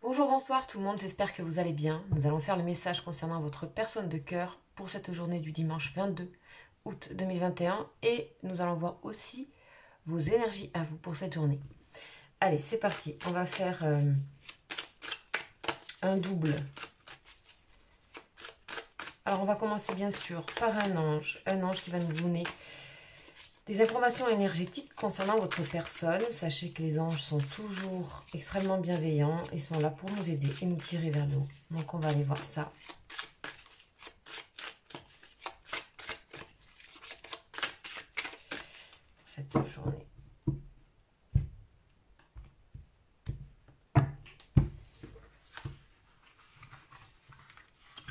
Bonjour, bonsoir tout le monde, j'espère que vous allez bien. Nous allons faire le message concernant votre personne de cœur pour cette journée du dimanche 22 août 2021 et nous allons voir aussi vos énergies à vous pour cette journée. Allez, c'est parti, on va faire un double. Alors on va commencer bien sûr par un ange qui va nous donner des informations énergétiques concernant votre personne. Sachez que les anges sont toujours extrêmement bienveillants et sont là pour nous aider et nous tirer vers le haut. Donc on va aller voir ça. Cette journée.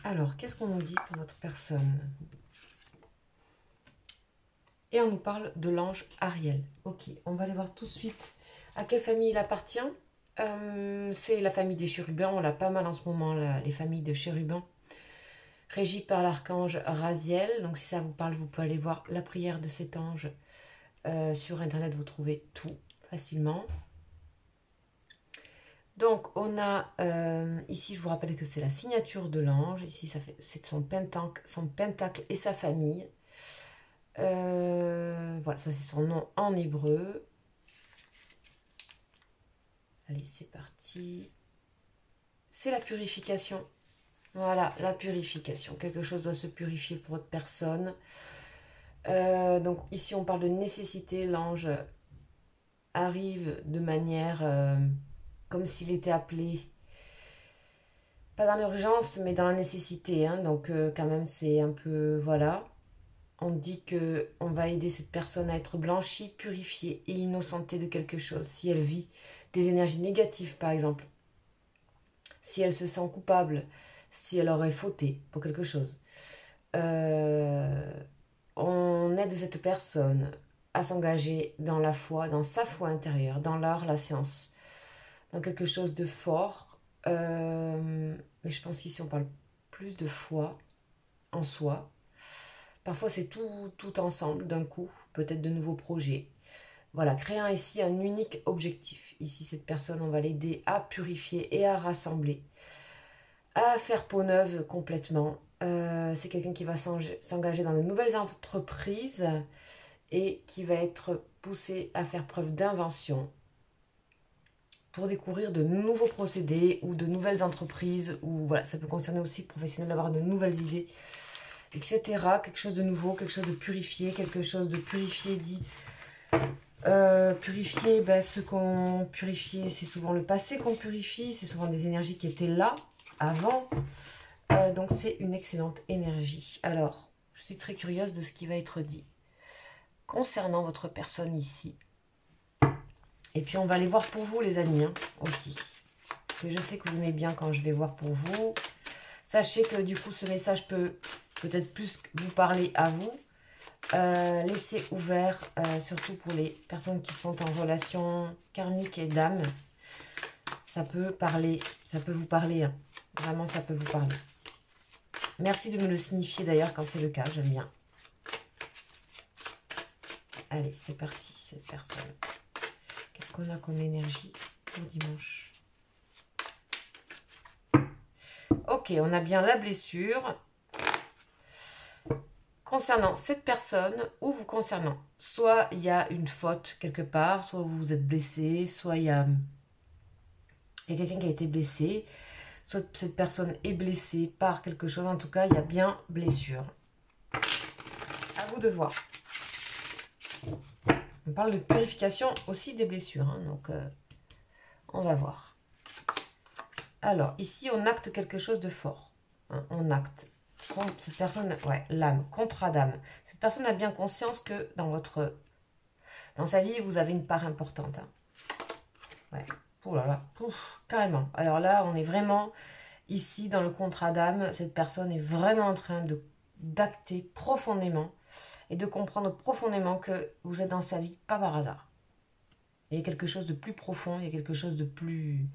Alors, qu'est-ce qu'on nous dit pour votre personne? Et on nous parle de l'ange Ariel. Ok, on va aller voir tout de suite à quelle famille il appartient. C'est la famille des chérubins. On l'a pas mal en ce moment, là, les familles de chérubins. Régie par l'archange Raziel. Donc si ça vous parle, vous pouvez aller voir la prière de cet ange. Sur internet, vous trouvez tout facilement. Donc on a ici, je vous rappelle que c'est la signature de l'ange. Ici, c'est son pentacle et sa famille. Voilà, ça c'est son nom en hébreu. Allez, c'est parti. C'est la purification. Voilà, la purification. Quelque chose doit se purifier pour votre personne. Donc ici, on parle de nécessité. L'ange arrive de manière comme s'il était appelé, pas dans l'urgence, mais dans la nécessité. Hein. Donc quand même, c'est un peu, voilà. On dit que on va aider cette personne à être blanchie, purifiée et innocentée de quelque chose. Si elle vit des énergies négatives, par exemple. Si elle se sent coupable, si elle aurait fauté pour quelque chose. On aide cette personne à s'engager dans la foi, dans sa foi intérieure, dans l'art, la science, dans quelque chose de fort. Mais je pense qu'ici on parle plus de foi en soi. Parfois c'est tout ensemble d'un coup, peut-être de nouveaux projets. Voilà, créant ici un unique objectif. Ici, cette personne, on va l'aider à purifier et à rassembler, à faire peau neuve complètement. C'est quelqu'un qui va s'engager dans de nouvelles entreprises et qui va être poussé à faire preuve d'invention pour découvrir de nouveaux procédés ou de nouvelles entreprises. Ou voilà, ça peut concerner aussi le professionnel d'avoir de nouvelles idées, etc. Quelque chose de nouveau, quelque chose de purifié, quelque chose de purifié dit... purifier, ce qu'on purifie, c'est souvent le passé qu'on purifie, c'est souvent des énergies qui étaient là avant. Donc c'est une excellente énergie. Alors, je suis très curieuse de ce qui va être dit concernant votre personne ici. Et puis on va aller voir pour vous les amis, hein, aussi. Parce que je sais que vous aimez bien quand je vais voir pour vous. Sachez que du coup ce message peut peut-être plus vous parler à vous. Laissez ouvert, surtout pour les personnes qui sont en relation karmique et d'âme. Ça peut parler, ça peut vous parler. Hein. Vraiment, ça peut vous parler. Merci de me le signifier d'ailleurs quand c'est le cas, j'aime bien. Allez, c'est parti, cette personne. Qu'est-ce qu'on a comme énergie pour dimanche? Ok, on a bien la blessure. Concernant cette personne ou vous concernant, soit il y a une faute quelque part, soit vous vous êtes blessé, soit il y a quelqu'un qui a été blessé, soit cette personne est blessée par quelque chose. En tout cas, il y a bien blessure. À vous de voir. On parle de purification aussi des blessures, hein, donc on va voir. Alors, ici, on acte quelque chose de fort. Hein, on acte. Cette personne, ouais, l'âme, contrat d'âme. Cette personne a bien conscience que dans sa vie, vous avez une part importante. Hein. Ouais. Ouh là là, carrément. Alors là, on est vraiment ici dans le contrat d'âme. Cette personne est vraiment en train d'acter profondément et de comprendre profondément que vous êtes dans sa vie pas par hasard. Il y a quelque chose de plus profond, il y a quelque chose de plus...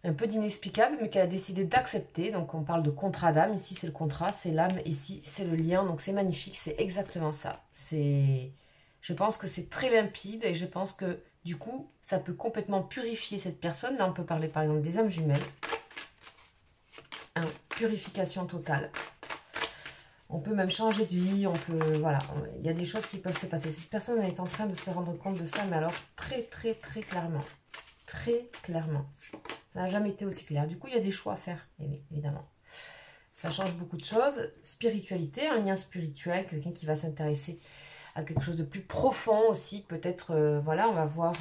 un peu d'inexplicable, mais qu'elle a décidé d'accepter. Donc on parle de contrat d'âme, ici c'est le contrat, c'est l'âme, ici c'est le lien, donc c'est magnifique, c'est exactement ça. Je pense que c'est très limpide et je pense que Du coup, ça peut complètement purifier cette personne. Là, on peut parler par exemple des âmes jumelles. Hein, purification totale. On peut même changer de vie, on peut... Voilà, il y a des choses qui peuvent se passer. Cette personne est en train de se rendre compte de ça, mais alors très, très, très clairement. Très clairement. Ça n'a jamais été aussi clair. Du coup, il y a des choix à faire, évidemment. Ça change beaucoup de choses. Spiritualité, un lien spirituel, quelqu'un qui va s'intéresser à quelque chose de plus profond aussi. Peut-être, voilà, on va voir...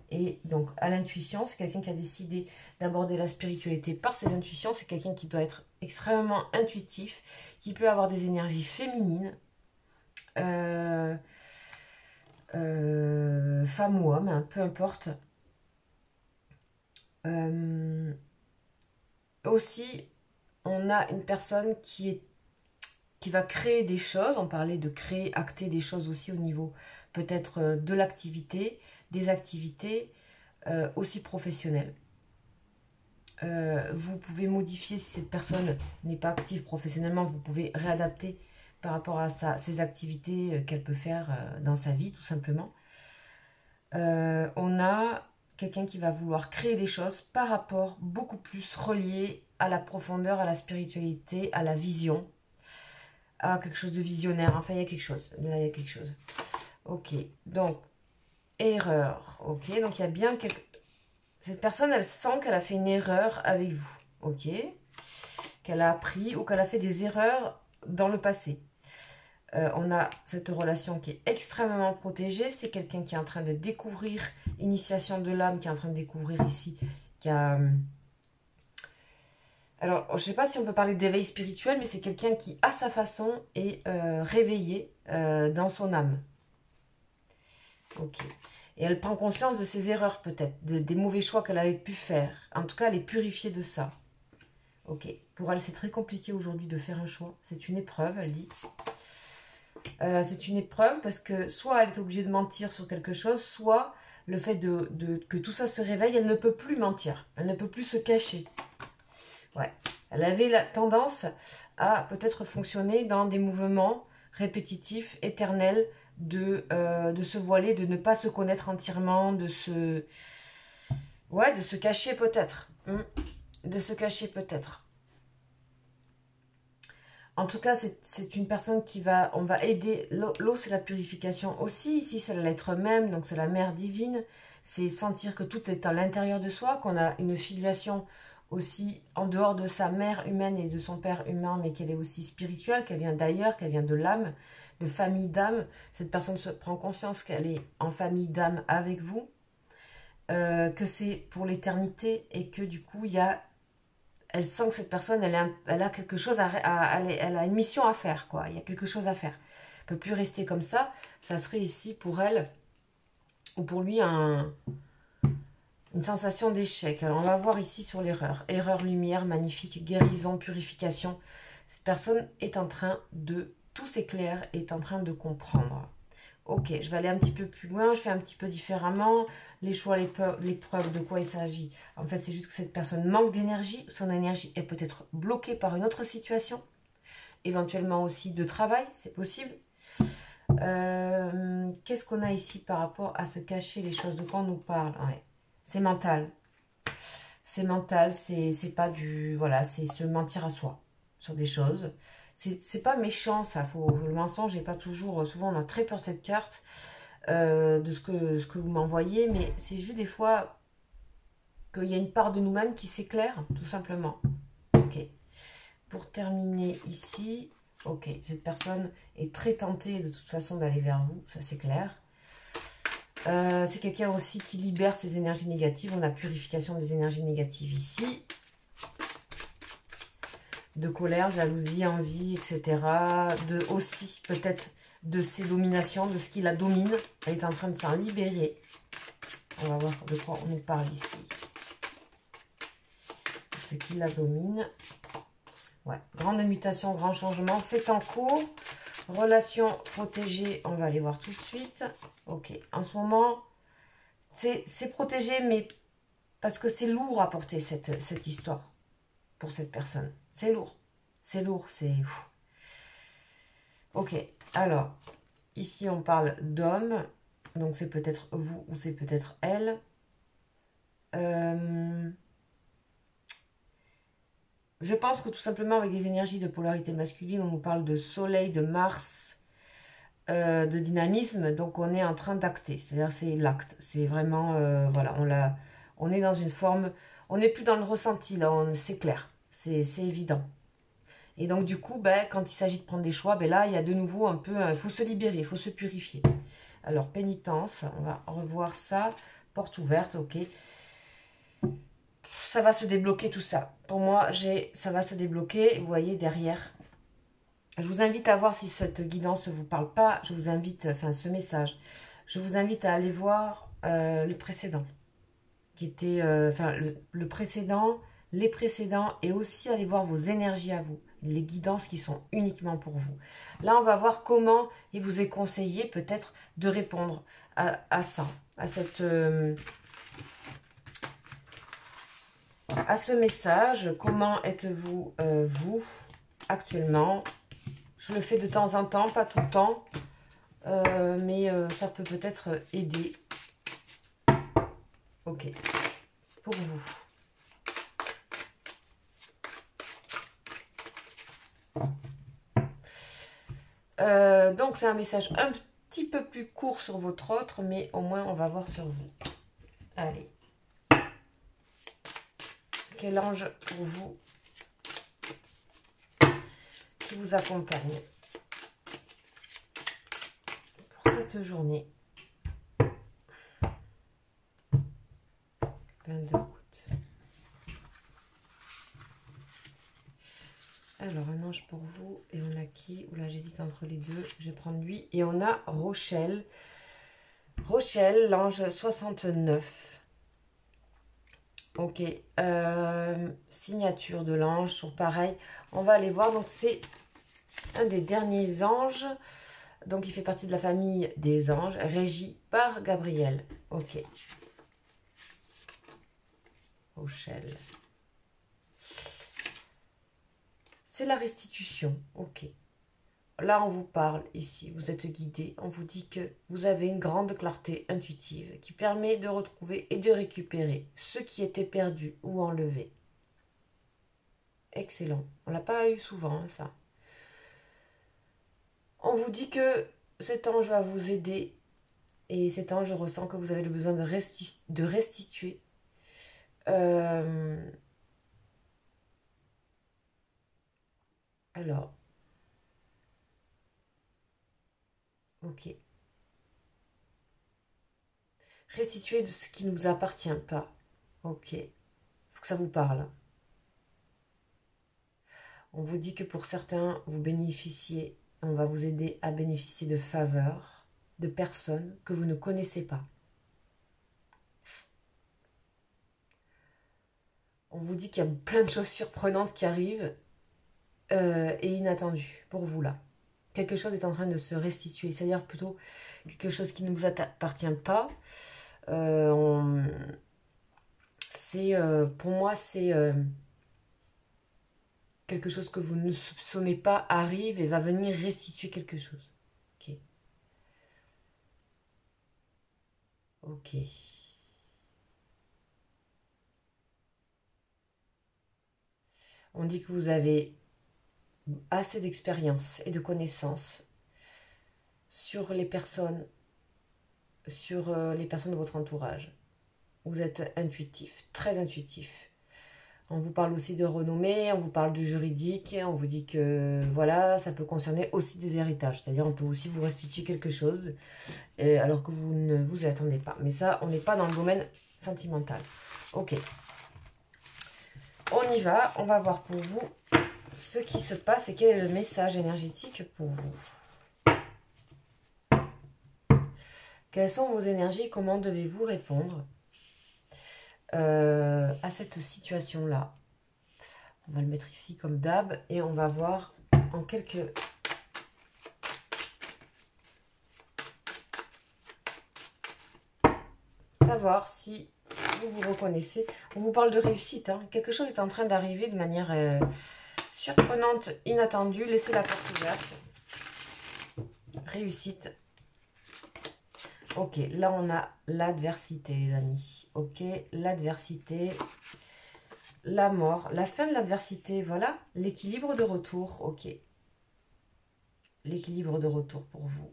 et donc, à l'intuition, c'est quelqu'un qui a décidé d'aborder la spiritualité par ses intuitions. C'est quelqu'un qui doit être extrêmement intuitif, qui peut avoir des énergies féminines, femme ou homme, hein, peu importe. Aussi, on a une personne qui va créer des choses. On parlait de créer, acter des choses aussi au niveau peut-être de l'activité, des activités aussi professionnelles. Vous pouvez modifier si cette personne n'est pas active professionnellement, vous pouvez réadapter par rapport à ses activités qu'elle peut faire dans sa vie tout simplement. On a quelqu'un qui va vouloir créer des choses par rapport beaucoup plus relié à la profondeur, à la spiritualité, à la vision, à quelque chose de visionnaire. Enfin, il y a quelque chose. Là, il y a quelque chose. Ok, donc, erreur. Ok, donc il y a bien quelque... Cette personne, elle sent qu'elle a fait une erreur avec vous. Ok, qu'elle a appris ou qu'elle a fait des erreurs dans le passé. On a cette relation qui est extrêmement protégée. C'est quelqu'un qui est en train de découvrir, initiation de l'âme, qui est en train de découvrir ici, qui a... Alors, je ne sais pas si on peut parler d'éveil spirituel, mais c'est quelqu'un qui, à sa façon, est réveillé dans son âme. Ok. Et elle prend conscience de ses erreurs, peut-être, des mauvais choix qu'elle avait pu faire. En tout cas, elle est purifiée de ça. Ok. Pour elle, c'est très compliqué aujourd'hui de faire un choix. C'est une épreuve, elle dit. C'est une épreuve parce que soit elle est obligée de mentir sur quelque chose, soit le fait que tout ça se réveille, elle ne peut plus mentir. Elle ne peut plus se cacher. Ouais. Elle avait la tendance à peut-être fonctionner dans des mouvements répétitifs, éternels, de se voiler, de ne pas se connaître entièrement, de se cacher peut-être. De se cacher peut-être. En tout cas, c'est une personne on va aider. L'eau, c'est la purification aussi. Ici, c'est l'être même, donc c'est la mère divine. C'est sentir que tout est à l'intérieur de soi, qu'on a une filiation aussi en dehors de sa mère humaine et de son père humain, mais qu'elle est aussi spirituelle, qu'elle vient d'ailleurs, qu'elle vient de l'âme, de famille d'âme. Cette personne se prend conscience qu'elle est en famille d'âme avec vous, que c'est pour l'éternité et que du coup, elle sent que cette personne, elle a quelque chose elle a une mission à faire, quoi. Il y a quelque chose à faire. Elle ne peut plus rester comme ça. Ça serait ici pour elle ou pour lui une sensation d'échec. Alors on va voir ici sur l'erreur. Erreur, lumière, magnifique, guérison, purification. Cette personne est en train de, tout s'éclaire, est en train de comprendre. Ok, je vais aller un petit peu plus loin, je fais un petit peu différemment. Les choix, les preuves, de quoi il s'agit. En fait, c'est juste que cette personne manque d'énergie. Son énergie est peut-être bloquée par une autre situation. Éventuellement aussi de travail, c'est possible. Qu'est-ce qu'on a ici par rapport à se cacher les choses? De quoi on nous parle? Ouais. C'est mental. C'est mental, c'est pas du... Voilà, c'est se mentir à soi sur des choses. C'est pas méchant, ça. Le mensonge n'est pas toujours... Souvent, on a très peur de cette carte, de ce que vous m'envoyez, mais c'est juste des fois qu'il y a une part de nous-mêmes qui s'éclaire, tout simplement. Ok. Pour terminer ici, ok, cette personne est très tentée de toute façon d'aller vers vous, ça c'est clair. C'est quelqu'un aussi qui libère ses énergies négatives. On a purification des énergies négatives ici. De colère, jalousie, envie, etc. Aussi peut-être de ses dominations, de ce qui la domine. Elle est en train de s'en libérer. On va voir de quoi on nous parle ici. Ce qui la domine. Ouais, grande mutation, grand changement, c'est en cours. Relation protégée, on va aller voir tout de suite. Ok, en ce moment, c'est protégé, mais parce que c'est lourd à porter cette histoire pour cette personne. C'est lourd. C'est lourd, c'est... Ok, alors, ici on parle d'homme. Donc c'est peut-être vous ou c'est peut-être elle. Je pense que tout simplement avec les énergies de polarité masculine, on nous parle de soleil, de Mars, de dynamisme. Donc on est en train d'acter, c'est-à-dire c'est l'acte. C'est vraiment, voilà, on est dans une forme, on n'est plus dans le ressenti, là, c'est clair, c'est évident. Et donc du coup, ben, quand il s'agit de prendre des choix, ben là, il y a de nouveau un peu, il faut se libérer, il faut se purifier. Alors, pénitence, on va revoir ça. Porte ouverte, ok. Ça va se débloquer tout ça. Pour moi, ça va se débloquer, vous voyez, derrière. Je vous invite à voir si cette guidance ne vous parle pas. Je vous invite, enfin, ce message, je vous invite à aller voir le précédent. Qui était, enfin, le précédent, les précédents, et aussi aller voir vos énergies à vous. Les guidances qui sont uniquement pour vous. Là, on va voir comment il vous est conseillé peut-être de répondre à ça, à ce message. Comment êtes-vous, vous, actuellement? Je le fais de temps en temps, pas tout le temps, mais ça peut peut-être aider. Ok, pour vous. Donc c'est un message un petit peu plus court sur votre autre, mais au moins on va voir sur vous. Allez. Quel ange pour vous qui vous accompagne pour cette journée 22 août. Alors un ange pour vous, et on a qui? Oula, j'hésite entre les deux, je vais prendre lui. Et on a Rochelle. Rochelle, l'ange 69. Ok, signature de l'ange, toujours pareil. On va aller voir, donc c'est un des derniers anges. Donc il fait partie de la famille des anges, régi par Gabriel. Ok. Rochelle. C'est la restitution, ok. Là, on vous parle ici, vous êtes guidé, on vous dit que vous avez une grande clarté intuitive qui permet de retrouver et de récupérer ce qui était perdu ou enlevé. Excellent. On l'a pas eu souvent, hein, ça. On vous dit que cet ange va vous aider et cet ange ressent que vous avez le besoin de restituer. Alors, ok. Restituer de ce qui ne vous appartient pas. Ok. Faut que ça vous parle. On vous dit que pour certains, vous bénéficiez, on va vous aider à bénéficier de faveurs de personnes que vous ne connaissez pas. On vous dit qu'il y a plein de choses surprenantes qui arrivent et inattendues pour vous là. Quelque chose est en train de se restituer, c'est-à-dire plutôt quelque chose qui ne vous appartient pas. Pour moi, c'est quelque chose que vous ne soupçonnez pas arrive et va venir restituer quelque chose. Ok. Ok. On dit que vous avez assez d'expérience et de connaissances sur les personnes de votre entourage. Vous êtes intuitif, très intuitif. On vous parle aussi de renommée, on vous parle du juridique, on vous dit que voilà, ça peut concerner aussi des héritages. C'est-à-dire on peut aussi vous restituer quelque chose alors que vous ne vous y attendez pas. Mais ça, on n'est pas dans le domaine sentimental. Ok. On y va, on va voir pour vous ce qui se passe et quel est le message énergétique pour vous. Quelles sont vos énergies? Comment devez-vous répondre à cette situation-là? On va le mettre ici comme d'hab et on va voir en quelques... Savoir si vous vous reconnaissez. On vous parle de réussite. Hein. Quelque chose est en train d'arriver de manière surprenante, inattendue. Laissez la porte ouverte. Réussite. Ok, là on a l'adversité, les amis. Ok, l'adversité, la mort, la fin de l'adversité, voilà. L'équilibre de retour, ok. L'équilibre de retour pour vous.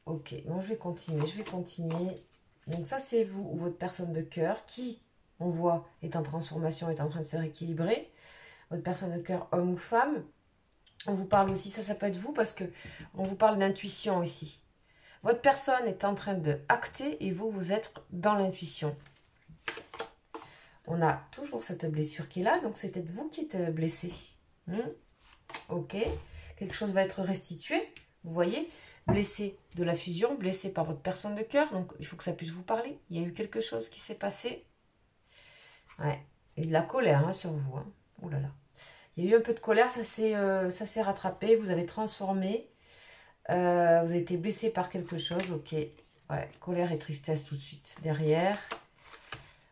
Ok, bon, je vais continuer, je vais continuer. Donc ça, c'est vous ou votre personne de cœur qui, on voit, est en transformation, est en train de se rééquilibrer. Votre personne de cœur, homme ou femme. On vous parle aussi, ça peut être vous parce que on vous parle d'intuition aussi. Votre personne est en train de acter et vous, vous êtes dans l'intuition. On a toujours cette blessure qui est là, donc c'est peut-être vous qui êtes blessé. Ok, quelque chose va être restitué, vous voyez, blessé de la fusion, blessé par votre personne de cœur, donc il faut que ça puisse vous parler. Il y a eu quelque chose qui s'est passé. Ouais, il y a eu de la colère sur vous. Ouh là là. Il y a eu un peu de colère, ça s'est rattrapé, vous avez transformé, vous avez été blessé par quelque chose, ok. Ouais, colère et tristesse tout de suite derrière.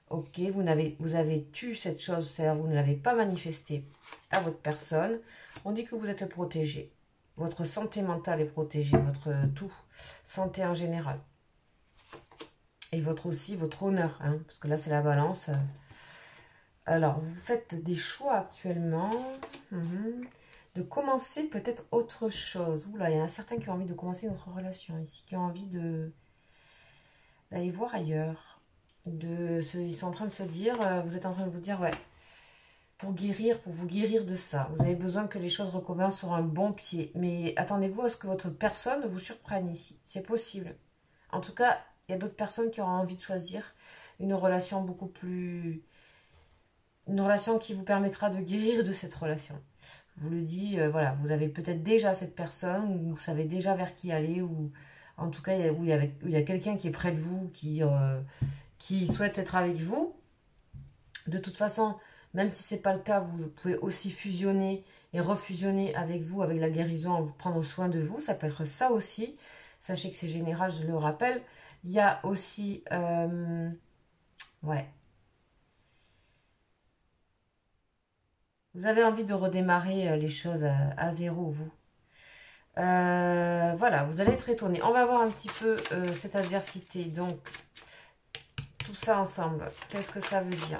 Ok, vous avez tué cette chose, c'est-à-dire vous ne l'avez pas manifesté à votre personne. On dit que vous êtes protégé. Votre santé mentale est protégée, votre tout, santé en général. Et aussi votre honneur, parce que là c'est la balance. Alors, vous faites des choix actuellement de commencer peut-être autre chose. Oula, il y en a certains qui ont envie de commencer notre relation ici, qui ont envie d'aller voir ailleurs. Ils sont en train de se dire, vous êtes en train de vous dire, ouais, pour vous guérir de ça, vous avez besoin que les choses recommencent sur un bon pied. Mais attendez-vous à ce que votre personne vous surprenne ici. C'est possible. En tout cas, il y a d'autres personnes qui auront envie de choisir une relation beaucoup plus... Une relation qui vous permettra de guérir de cette relation. Je vous le dis, voilà, vous avez peut-être déjà cette personne, ou vous savez déjà vers qui aller, ou en tout cas, où il y a quelqu'un qui est près de vous, qui souhaite être avec vous. De toute façon, même si ce n'est pas le cas, vous pouvez aussi fusionner et refusionner avec vous, avec la guérison, en vous prenant soin de vous. Ça peut être ça aussi. Sachez que c'est général, je le rappelle. Il y a aussi... ouais. Vous avez envie de redémarrer les choses à zéro, vous. Voilà, vous allez être étonné. On va voir un petit peu cette adversité. Donc, tout ça ensemble, qu'est-ce que ça veut dire?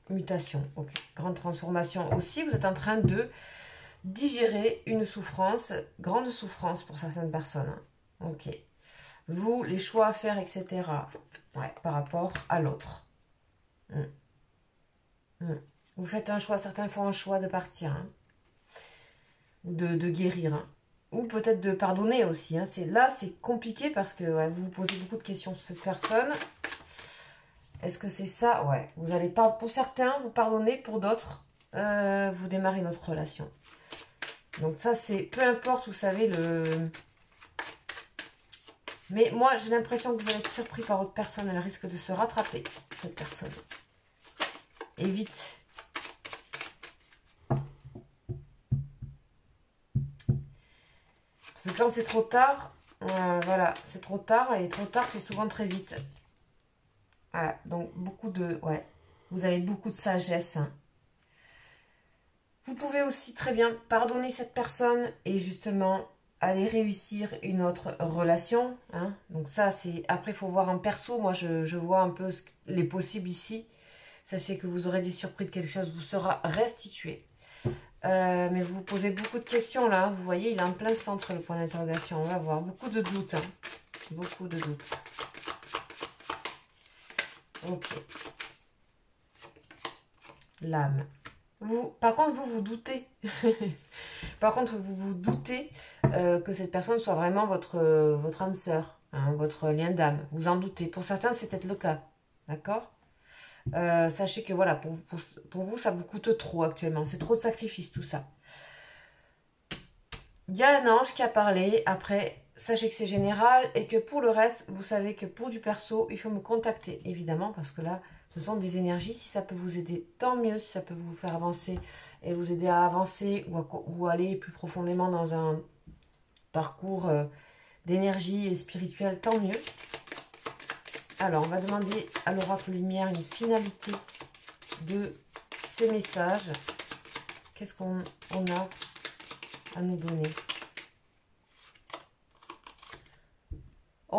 Mutation, ok. Grande transformation aussi. Vous êtes en train de digérer une souffrance, grande souffrance pour certaines personnes. Ok. Vous, les choix à faire, etc. Ouais, par rapport à l'autre. Vous faites un choix, certains font un choix de partir, de guérir, ou peut-être de pardonner aussi. Là, c'est compliqué parce que vous vous posez beaucoup de questions sur cette personne. Est-ce que c'est ça? Ouais. Vous allez pas, pour certains, vous pardonnez, pour d'autres, vous démarrez une autre relation. Donc ça, c'est peu importe, vous savez, mais moi, j'ai l'impression que vous allez être surpris par votre personne. Elle risque de se rattraper, cette personne. Et vite. Parce que quand c'est trop tard, voilà, c'est trop tard. Et trop tard, c'est souvent très vite. Voilà, donc beaucoup de... Ouais, vous avez beaucoup de sagesse. Vous pouvez aussi très bien pardonner cette personne et justement aller réussir une autre relation. Donc ça, c'est... Après, il faut voir en perso. Moi, je vois un peu les possibles ici. Sachez que vous aurez des surprises, quelque chose vous sera restitué. Mais vous vous posez beaucoup de questions là. Vous voyez, il est en plein centre, le point d'interrogation. On va voir. Beaucoup de doutes. Beaucoup de doutes. Ok. L'âme. Par contre, vous doutez. Par contre, vous doutez que cette personne soit vraiment votre âme sœur, votre lien d'âme. Vous en doutez. Pour certains, c'est peut-être le cas. D'accord? Sachez que voilà, pour vous, ça vous coûte trop actuellement. C'est trop de sacrifices, tout ça. Il y a un ange qui a parlé. Après, sachez que c'est général et que pour le reste, vous savez que pour du perso, il faut me contacter, évidemment, parce que là, ce sont des énergies. Si ça peut vous aider, tant mieux. Si ça peut vous faire avancer et vous aider à avancer ou aller plus profondément dans un parcours d'énergie et spirituel, tant mieux. Alors, on va demander à l'oracle lumière une finalité de ces messages. Qu'est-ce qu'on a à nous donner?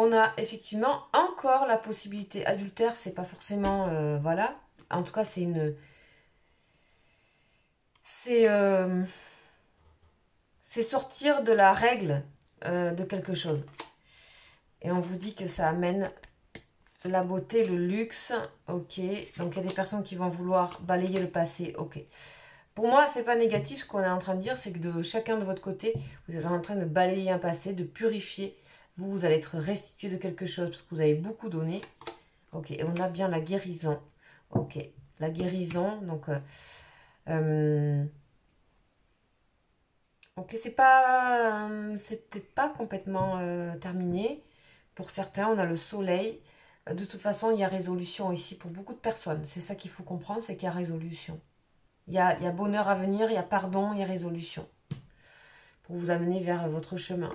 On a effectivement encore la possibilité. Adultère, c'est pas forcément... voilà. En tout cas, c'est une... C'est sortir de la règle de quelque chose. Et on vous dit que ça amène la beauté, le luxe. Ok. Donc, il y a des personnes qui vont vouloir balayer le passé. Ok. Pour moi, c'est pas négatif. Ce qu'on est en train de dire, c'est que de chacun de votre côté, vous êtes en train de balayer un passé, de purifier. Vous allez être restitué de quelque chose parce que vous avez beaucoup donné. Ok. Et on a bien la guérison. Ok. La guérison. Donc... ok, c'est peut-être pas complètement terminé. Pour certains, on a le soleil. De toute façon, il y a résolution ici pour beaucoup de personnes. C'est ça qu'il faut comprendre, c'est qu'il y a résolution. Il y a bonheur à venir, il y a pardon, il y a résolution. Pour vous amener vers votre chemin.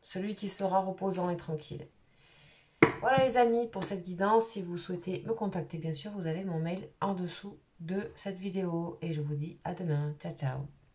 Celui qui sera reposant et tranquille. Voilà les amis, pour cette guidance. Si vous souhaitez me contacter, bien sûr, vous avez mon mail en dessous de cette vidéo. Et je vous dis à demain. Ciao, ciao.